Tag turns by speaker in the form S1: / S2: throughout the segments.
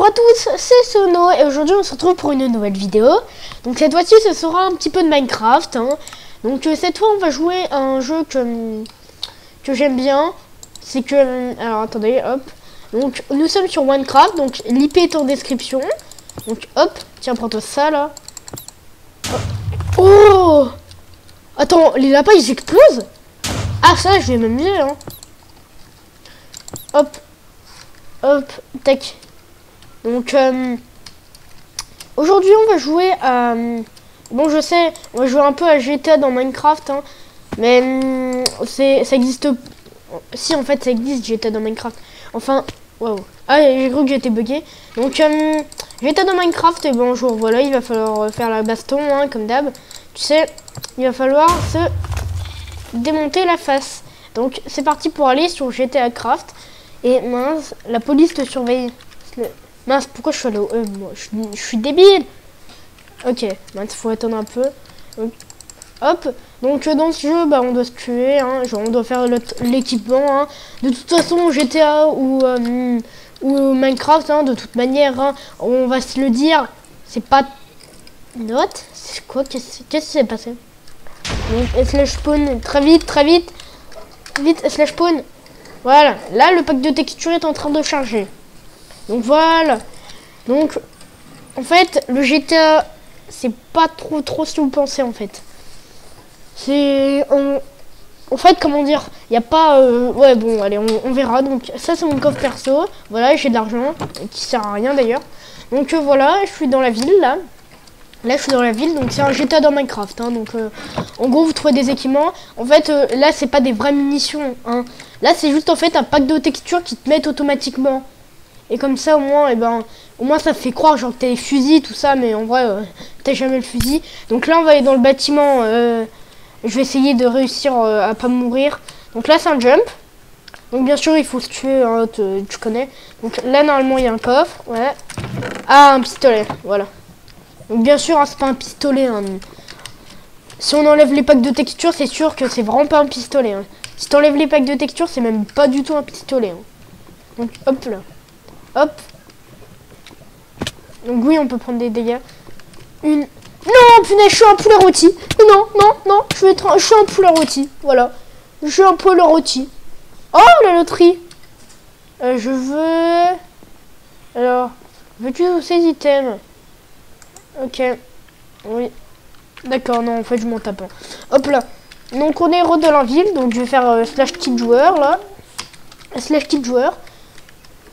S1: Bonjour à tous, c'est Sono et aujourd'hui on se retrouve pour une nouvelle vidéo. Donc cette fois-ci ce sera un petit peu de Minecraft, hein. Donc cette fois on va jouer à un jeu que j'aime bien. C'est que... alors attendez, hop. Donc nous sommes sur Minecraft, donc l'IP est en description. Donc hop, tiens prends-toi ça là. Oh, attends, les lapins ils explosent. Ah ça je vais m'amuser hein. Hop, hop, tac. Donc aujourd'hui on va jouer à... bon je sais, on va jouer un peu à GTA dans Minecraft hein, mais ça existe... si en fait ça existe GTA dans Minecraft. Enfin, waouh. Ah j'ai cru que j'étais bugué. Donc GTA dans Minecraft et bonjour, voilà, il va falloir faire la baston hein, comme d'hab. Tu sais, il va falloir se démonter la face. Donc c'est parti pour aller sur GTA Craft. Et mince, la police te surveille. Mince, pourquoi je suis allé au moi, je suis débile. Ok, mince, faut attendre un peu. Donc, hop, donc dans ce jeu, bah, on doit se tuer, hein, genre on doit faire l'équipement. Hein. De toute façon, GTA ou Minecraft, hein, de toute manière, hein, on va se le dire, c'est pas... Note. C'est quoi? Qu'est-ce qui s'est passé? Donc, slash spawn, très vite, vite, slash spawn. Voilà, là le pack de texture est en train de charger. Donc voilà. Donc en fait le GTA c'est pas trop ce que vous pensez en fait. C'est en fait comment dire, il n'y a pas ouais bon allez on verra. Donc ça c'est mon coffre perso. Voilà, j'ai de l'argent qui sert à rien d'ailleurs. Donc voilà, je suis dans la ville là. Là je suis dans la ville, donc c'est un GTA dans Minecraft hein, donc en gros vous trouvez des équipements. En fait là c'est pas des vraies munitions hein. Là c'est juste en fait un pack de textures qui te mettent automatiquement. Et comme ça au moins au moins ça fait croire genre que t'as les fusils tout ça, mais en vrai t'as jamais le fusil. Donc là on va aller dans le bâtiment, je vais essayer de réussir à pas mourir. Donc là c'est un jump. Donc bien sûr il faut se tuer hein, tu connais. Donc là normalement il y a un coffre, ouais. Ah un pistolet, voilà. Donc bien sûr hein, c'est pas un pistolet hein. Si on enlève les packs de texture c'est sûr que c'est vraiment pas un pistolet hein. Si t'enlèves les packs de texture c'est même pas du tout un pistolet hein. Donc hop là, hop. Donc oui on peut prendre des dégâts. Non punaise, je suis un poulet rôti. Non, je suis un poulet rôti. Voilà, je suis un poulet rôti. Oh la loterie. Je veux... Alors, veux-tu tous ces items? Ok, oui. D'accord, non, en fait, je m'en tape. Hein. Hop là. Donc, on est héros de la ville. Donc, je vais faire slash kit joueur, là. Slash kit joueur.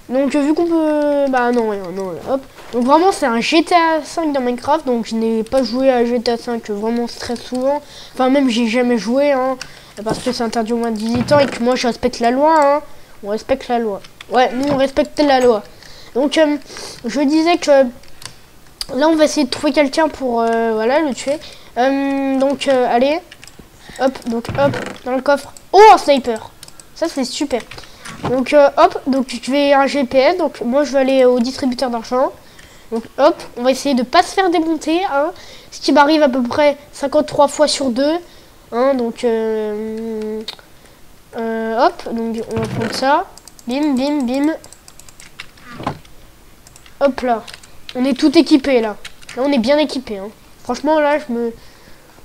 S1: Donc, vu qu'on peut... bah, non, non, hop. Donc, vraiment, c'est un GTA 5 dans Minecraft. Donc, je n'ai pas joué à GTA 5 vraiment très souvent. Enfin, même, j'ai jamais joué, hein. Parce que c'est interdit au moins de 18 ans et que moi, je respecte la loi, hein. On respecte la loi. Ouais, nous, on respecte la loi. Donc, je disais que... là, on va essayer de trouver quelqu'un pour voilà, le tuer. Donc, allez. Hop, donc hop, dans le coffre. Oh, un sniper. Ça, c'est super. Donc, hop, donc je vais un GPS. Donc, moi, je vais aller au distributeur d'argent. Donc, hop, on va essayer de pas se faire démonter. Hein, ce qui m'arrive à peu près 53 fois sur 2. Hein, donc, hop, donc on va prendre ça. Bim, bim, bim. Hop là. On est tout équipé là. Là on est bien équipé hein. Franchement là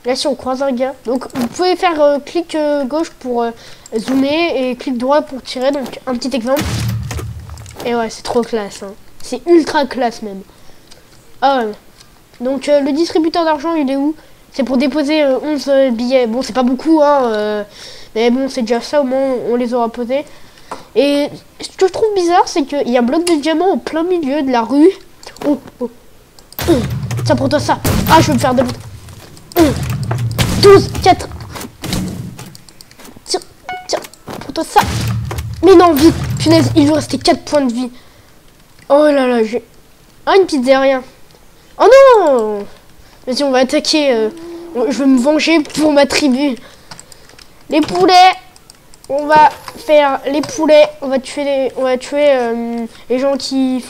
S1: là si on croise un gars. Donc vous pouvez faire clic gauche pour zoomer et clic droit pour tirer. Donc un petit exemple. Et ouais c'est trop classe hein. C'est ultra classe même. Ah ouais. Donc le distributeur d'argent il est où? C'est pour déposer 11 billets. Bon c'est pas beaucoup hein. Mais bon c'est déjà ça, au moins on les aura posés. Et ce que je trouve bizarre c'est qu'il y a un bloc de diamant au plein milieu de la rue. Oh. Ça pour toi ça. Ah je vais me faire démonter. 12, 4. Tiens, pour toi ça. Mais non, vite. Punaise, il lui restait 4 points de vie. Oh là là, j'ai... ah une pizza, rien. Oh non. Vas-y, on va attaquer. Je vais me venger pour ma tribu. Les poulets. On va faire les poulets. On va tuer les gens qui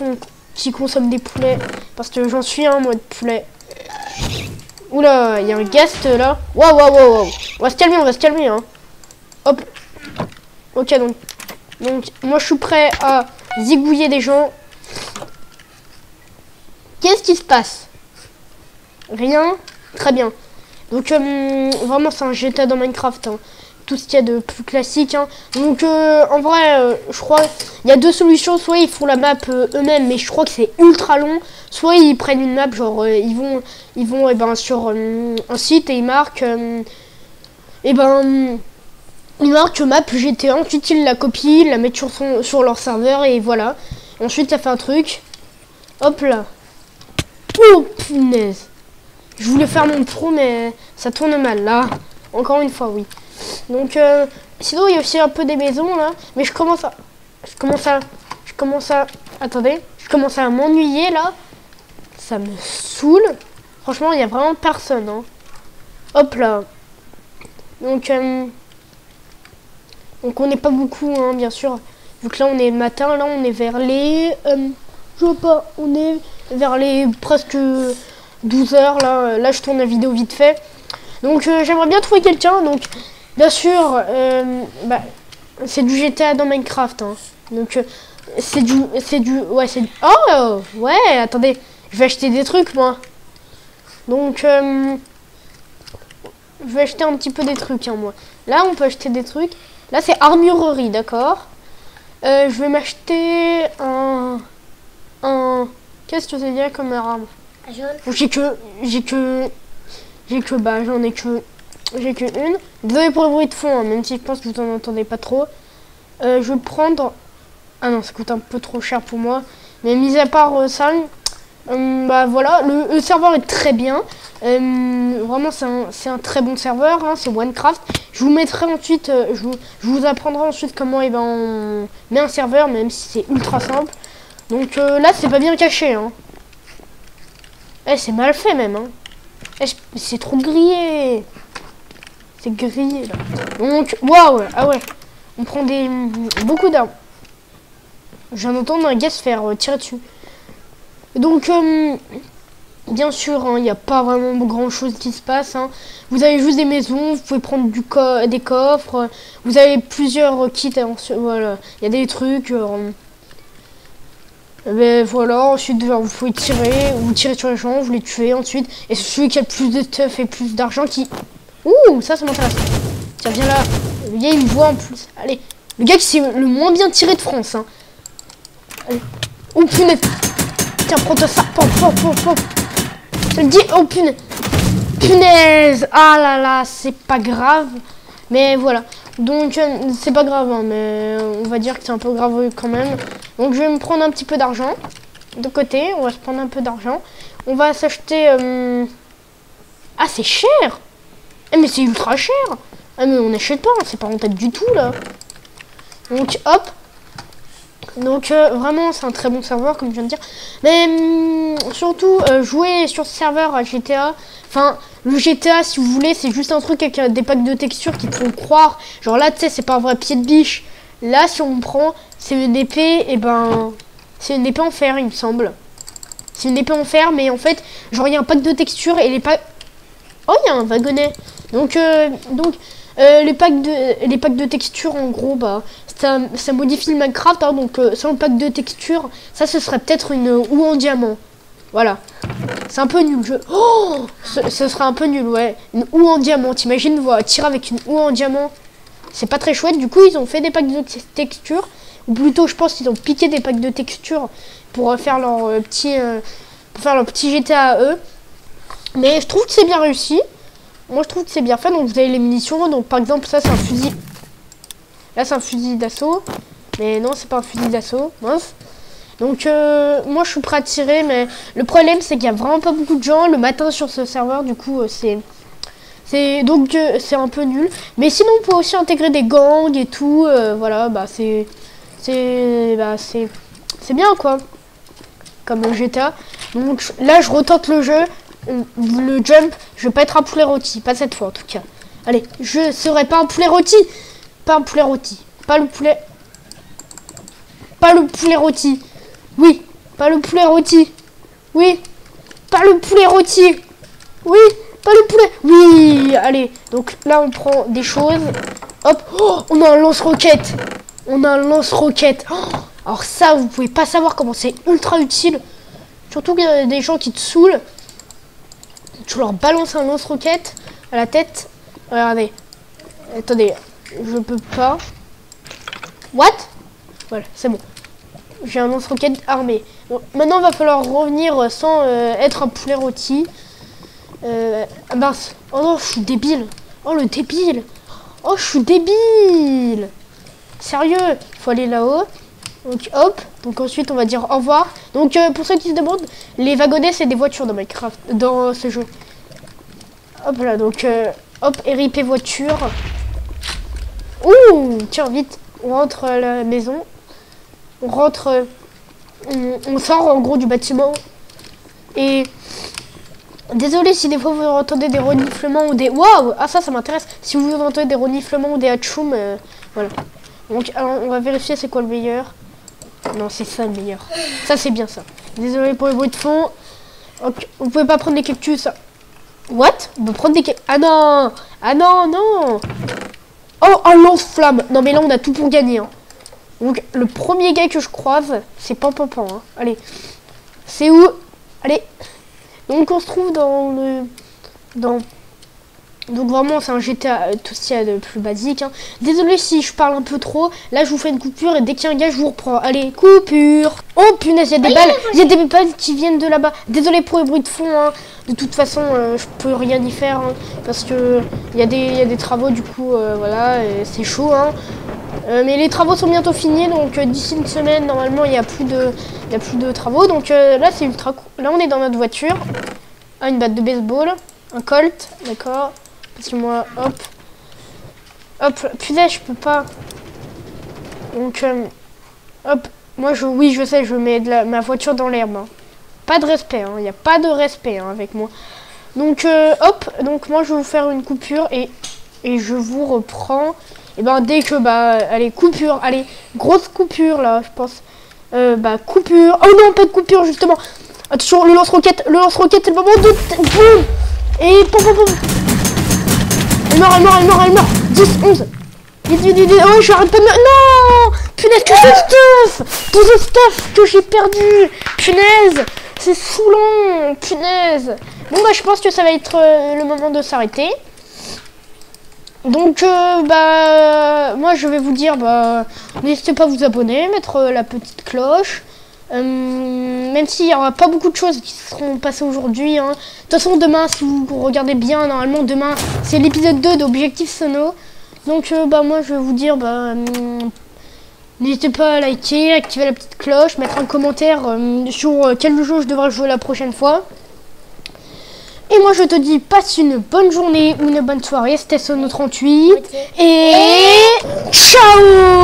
S1: consomment des poulets. Parce que j'en suis un, moi, de poulet. Oula, il y a un guest là. Waouh. On va se calmer, hein. Hop. Ok, donc moi, je suis prêt à zigouiller des gens. qui se passe? Rien. Très bien. Donc vraiment c'est un GTA dans Minecraft, hein. Tout ce qu'il y a de plus classique, hein. Donc en vrai je crois il y a deux solutions, soit ils font la map eux-mêmes, mais je crois que c'est ultra long, soit ils prennent une map, genre ils vont eh ben, sur un site et ils marquent ils marquent map GTA, ensuite ils la copient, ils la mettent sur leur serveur et voilà. Ensuite ça fait un truc, hop là. Oh punaise, je voulais faire mon pro mais ça tourne mal là, encore une fois oui. Donc sinon il y a aussi un peu des maisons là, mais je commence à attendez, je commence à m'ennuyer là, ça me saoule. Franchement il y a vraiment personne, hein. Hop là. Donc on n'est pas beaucoup, hein, bien sûr, vu que là on est matin, là on est vers les je vois pas, on est vers les presque 12 heures là je tourne la vidéo vite fait. Donc j'aimerais bien trouver quelqu'un, donc bien sûr, c'est du GTA dans Minecraft, hein. Donc oh ouais, attendez, je vais acheter des trucs moi. Donc je vais acheter un petit peu des trucs, hein, moi. Là on peut acheter des trucs. Là c'est armurerie, d'accord. Je vais m'acheter un qu'est-ce que c'est bien comme arme? J'ai que une. Désolé pour le bruit de fond, hein, même si je pense que vous en entendez pas trop. Je vais prendre... Ah non, ça coûte un peu trop cher pour moi. Mais mis à part ça, voilà, le serveur est très bien. Vraiment, c'est un très bon serveur, hein, c'est Minecraft. Je vous mettrai ensuite, je vous apprendrai ensuite comment on met un serveur, même si c'est ultra simple. Donc là, c'est pas bien caché, hein. C'est mal fait même, hein. C'est trop grillé. C'est grillé là. Donc, waouh, ah ouais. On prend beaucoup d'armes. Je viens d'entendre un gars se faire tirer dessus. Donc, bien sûr, il n'y a pas vraiment grand chose qui se passe, hein. Vous avez juste des maisons, vous pouvez prendre des coffres. Vous avez plusieurs kits. Voilà, il y a des trucs. Mais voilà, ensuite vous pouvez tirer, vous tirez sur les gens, vous les tuez ensuite. Et c'est celui qui a le plus de stuff et plus d'argent qui... Ouh, ça m'intéresse. Tiens, viens là. Le gars, il me voit en plus. Allez, le gars qui s'est le moins bien tiré de France, hein. Allez. Oh punaise. Tiens, prends-toi ça. Pop, pop, pop, pop. Je le dis, oh punaise. Punaise. Ah là là, c'est pas grave. Mais voilà. Donc, c'est pas grave, hein, mais on va dire que c'est un peu grave quand même. Donc, je vais me prendre un petit peu d'argent. De côté, on va se prendre un peu d'argent. On va s'acheter... Ah, c'est cher. Mais c'est ultra cher. Ah, mais on n'achète pas, hein, c'est pas rentable du tout, là. Donc, hop. Donc, vraiment, c'est un très bon serveur, comme je viens de dire. Mais, surtout, jouer sur ce serveur à GTA... Enfin, le GTA, si vous voulez, c'est juste un truc avec des packs de textures qui te font croire. Genre là, tu sais, c'est pas un vrai pied de biche. Là, si on prend, c'est une épée, et c'est une épée en fer, il me semble. C'est une épée en fer, mais en fait, genre, il y a un pack de textures et les packs... Oh, il y a un wagonnet. Donc les packs de textures, en gros, ça modifie le Minecraft, hein, donc sans le pack de texture, ça, ce serait peut-être une houe en diamant. Voilà. C'est un peu nul, Oh, ce serait un peu nul, ouais. Une houe en diamant, t'imagines, tirer avec une houe en diamant. C'est pas très chouette. Du coup, ils ont fait des packs de texture. Ou plutôt, je pense qu'ils ont piqué des packs de texture pour faire leur petit GTA à eux. Mais je trouve que c'est bien réussi. Moi, je trouve que c'est bien fait. Donc, vous avez les munitions. Donc, par exemple, ça, c'est un fusil. Là, c'est un fusil d'assaut. Mais non, c'est pas un fusil d'assaut. Mince. Donc moi je suis prêt à tirer, mais le problème c'est qu'il y a vraiment pas beaucoup de gens le matin sur ce serveur, du coup c'est un peu nul. Mais sinon on peut aussi intégrer des gangs et tout, voilà, c'est bien quoi, comme le GTA. Donc là je retente le jeu, le jump, je vais pas être un poulet rôti, pas cette fois en tout cas. Allez, je serai pas un poulet rôti, pas un poulet rôti, pas le poulet rôti. Oui, pas le poulet rôti. Oui, pas le poulet rôti. Oui, pas le poulet. Oui, allez. Donc là, on prend des choses. Hop, oh, on a un lance-roquette. Oh, alors ça, vous pouvez pas savoir comment c'est ultra utile. Surtout qu'il y a des gens qui te saoulent. Tu leur balances un lance-roquette à la tête. Regardez. Attendez, je peux pas. What? Voilà, c'est bon. J'ai un lance-roquette armé. Bon, maintenant, il va falloir revenir sans être un poulet rôti. Ah mince. Oh non, je suis débile. Oh, le débile. Oh, je suis débile. Sérieux, il faut aller là-haut. Donc, hop. Donc, ensuite, on va dire au revoir. Donc, pour ceux qui se demandent, les wagonnets, c'est des voitures dans Minecraft, dans ce jeu. Hop là, donc, hop, RIP voiture. Ouh, tiens, vite. On rentre à la maison. On rentre... on sort, en gros, du bâtiment. Et... Désolé si des fois vous entendez des reniflements ou des... Waouh! Ah ça m'intéresse. Si vous entendez des reniflements ou des hatchoum, voilà. Donc alors, on va vérifier c'est quoi le meilleur. Non, c'est ça le meilleur. Ça c'est bien ça. Désolé pour les bruits de fond. Donc, vous pouvez pas prendre des cactus. What? On peut prendre des cactus. Ah non! Ah non, non! Oh, un lance-flamme! Non mais là on a tout pour gagner. Hein. Donc le premier gars que je croise, c'est Pampan. Hein. Allez. C'est où? Allez. Donc on se trouve dans le... Donc vraiment c'est un GTA tout ce qu'il y a de plus basique. Hein. Désolé si je parle un peu trop. Là je vous fais une coupure et dès qu'il y a un gars je vous reprends. Allez, coupure. Oh punaise, il y a des balles. Il y a des balles qui viennent de là-bas. Désolé pour les bruits de fond. Hein. De toute façon je peux rien y faire. Hein, parce que il y a des travaux du coup. Voilà, c'est chaud. Hein. Mais les travaux sont bientôt finis. Donc d'ici une semaine normalement il n'y a plus de travaux. Donc là c'est ultra cool. Là on est dans notre voiture. Ah, une batte de baseball. Un Colt. D'accord. Parce que moi, hop, putain, je peux pas. Donc, hop, moi, oui, je sais, je mets ma voiture dans l'herbe. Hein. Pas de respect, il n'y a pas de respect hein, avec moi. Donc, hop, donc moi, je vais vous faire une coupure et je vous reprends. Et ben, dès que, allez, coupure, allez, grosse coupure, là, je pense. Coupure. Oh non, pas de coupure, justement. Attention, le lance-roquette, c'est le moment de... Boum. Et pom. Elle meurt. 10, 11. Vite. Oh, j'arrête pas de... Non. Punaise, tout ce stuff que j'ai perdu. Punaise, c'est saoulant. Punaise. Bon, je pense que ça va être le moment de s'arrêter. Donc, moi, je vais vous dire, n'hésitez pas à vous abonner, mettre la petite cloche. Même s'il n'y aura pas beaucoup de choses qui seront passées aujourd'hui. Hein. De toute façon, demain, si vous regardez bien, normalement, demain, c'est l'épisode 2 d'Objectif Sono. Donc, moi, je vais vous dire, n'hésitez pas à liker, activer la petite cloche, mettre un commentaire sur quel jeu je devrais jouer la prochaine fois. Et moi, je te dis, passe une bonne journée ou une bonne soirée. C'était Sono 38. Et ciao!